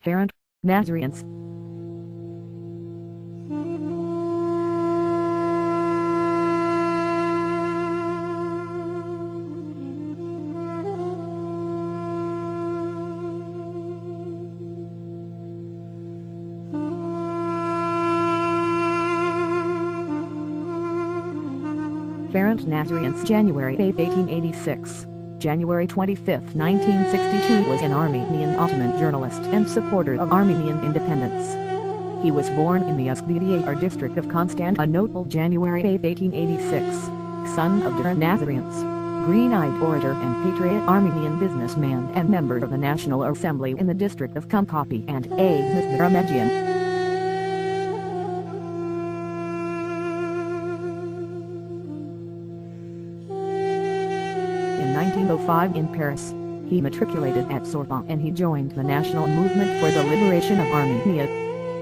Hrand Nazariantz. Hrand Nazariantz, January 8, 1886. January 25, 1962 was an Armenian Ottoman journalist and supporter of Armenian independence. He was born in the Uskvidiyar district of Constantinople January 8, 1886, son of Hrand Nazariantz, green-eyed orator and patriot Armenian businessman and member of the National Assembly in the district of Kumkapi and a Mithramegian. In 1905 in Paris, he matriculated at Sorbonne and he joined the National Movement for the Liberation of Armenia.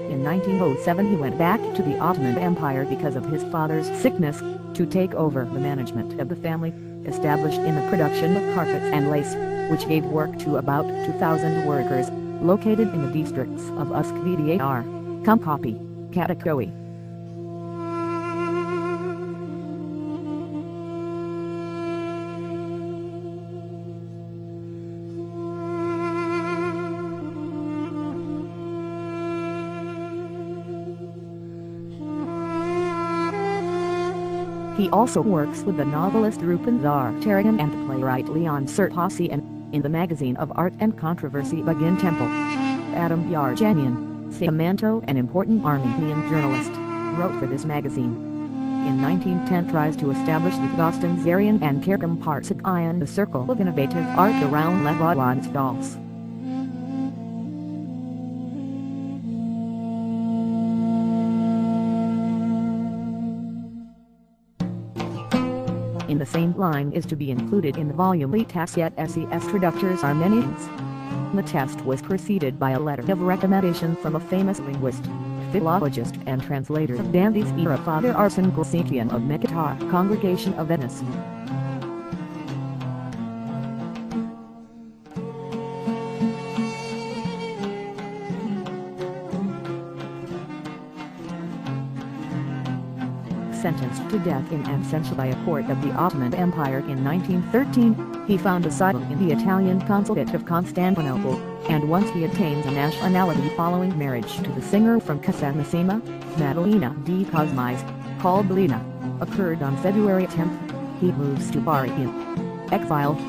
In 1907 he went back to the Ottoman Empire because of his father's sickness, to take over the management of the family, established in the production of carpets and lace, which gave work to about 2,000 workers, located in the districts of Uskvidiyar, Kumkapi, Katakoy. He also works with the novelist Hrand Nazariantz and the playwright Leon Sertossi and in the magazine of art and controversy Begin Temple. Adam Yarjanian, Samanto, an important Armenian journalist, wrote for this magazine. In 1910 tries to establish the Hrand Nazariantz and Kirkham Parsakian, the circle of innovative art around Levod's dolls. In the same line is to be included in the volume Tasyet Ses Traductors Armenians. The test was preceded by a letter of recommendation from a famous linguist, philologist and translator of Dante's era, Father Arsen Grosikian of Mekatar Congregation of Venice. Sentenced to death in absentia by a court of the Ottoman Empire in 1913, he found asylum in the Italian consulate of Constantinople, and once he obtains a nationality following marriage to the singer from Casamassima, Madalena di Cosmais, called Lina, occurred on February 10, he moves to Bari in exile.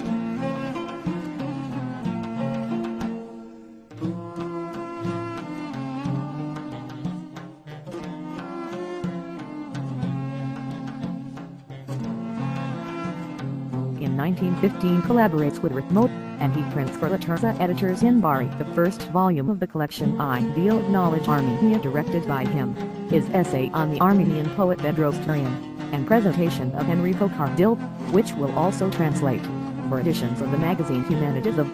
In 1915 collaborates with Hrand, and he prints for Laterza editors in Bari the first volume of the collection Ideal of Knowledge Armenia, directed by him, his essay on the Armenian poet Bedrostarian, and presentation of Enrico Cardil, which will also translate, for editions of the magazine Humanities of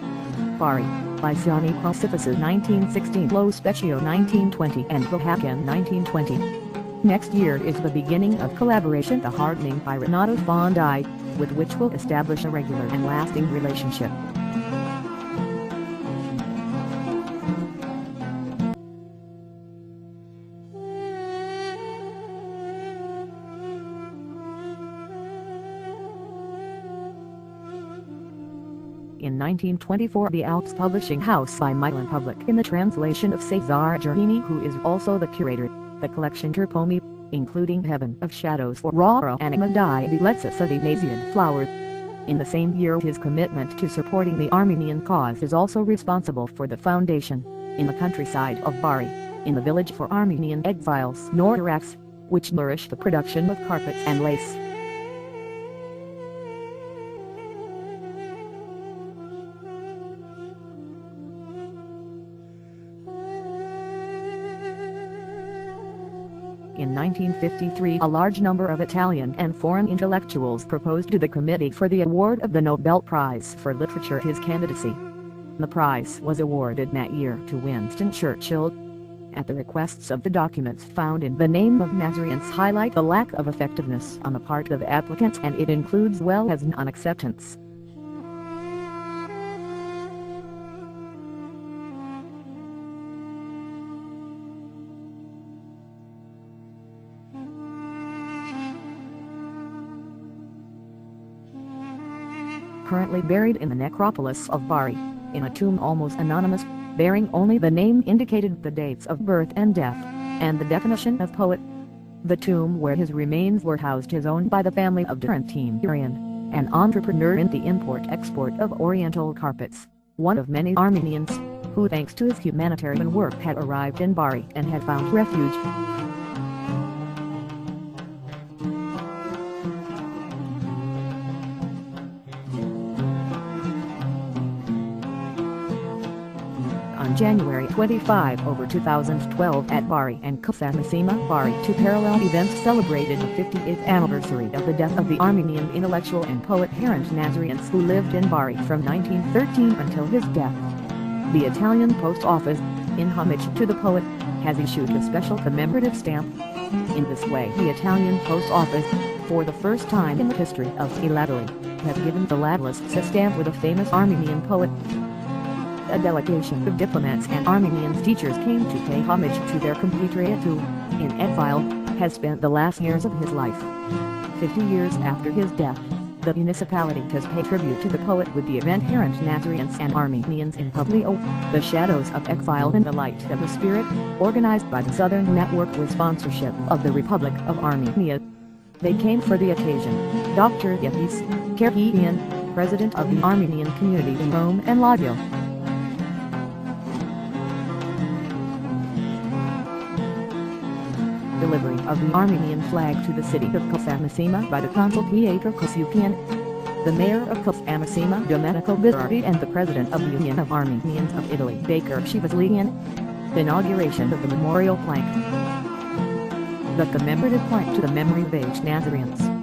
Bari, by Siani Prosiphus 1916, Lo Specchio 1920 and Vohakan 1920. Next year is the beginning of collaboration The Hardening by Renato Fondi, with which will establish a regular and lasting relationship. In 1924 the Alps Publishing House by Milan Public, in the translation of Cesare Giardini, who is also the curator, the collection Terpomi, including Heaven of Shadows for Rara Anima di Letsis of the Nazian Flowers. In the same year his commitment to supporting the Armenian cause is also responsible for the foundation, in the countryside of Bari, in the village for Armenian exiles Nordrax, which nourished the production of carpets and lace. In 1953 a large number of Italian and foreign intellectuals proposed to the Committee for the award of the Nobel Prize for Literature his candidacy. The prize was awarded that year to Winston Churchill. At the requests of the documents found in the name of Nazariantz highlight the lack of effectiveness on the part of applicants, and it includes well as non-acceptance. currently buried in the necropolis of Bari, in a tomb almost anonymous, bearing only the name indicated the dates of birth and death, and the definition of poet. The tomb where his remains were housed is owned by the family of Hrand Nazariantz, an entrepreneur in the import-export of Oriental carpets, one of many Armenians, who thanks to his humanitarian work had arrived in Bari and had found refuge. On January 25, 2012 at Bari and Kafamsima, Bari, two parallel events celebrated the 58th anniversary of the death of the Armenian intellectual and poet Hrand Nazariantz, who lived in Bari from 1913 until his death. The Italian Post Office, in homage to the poet, has issued a special commemorative stamp. In this way, the Italian Post Office, for the first time in the history of Italy, has given the Ladlist a stamp with a famous Armenian poet. A delegation of diplomats and Armenian teachers came to pay homage to their compatriot who, in exile, has spent the last years of his life. 50 years after his death, the municipality has paid tribute to the poet with the event Hrand Nazariantz and Armenians in Publio, The Shadows of Exile in the Light of the Spirit, organized by the Southern Network with sponsorship of the Republic of Armenia. They came for the occasion. Dr. Yehis Kerhian, president of the Armenian community in Rome and Lazio. Delivery of the Armenian flag to the city of Kafamsima by the consul Pietro Kosukian, the mayor of Kafamsima Domenico Bizzarri, and the president of the Union of Armenians of Italy Baker Shivaslian. The inauguration of the memorial plank. The commemorative plank to the memory of H. Nazariantz.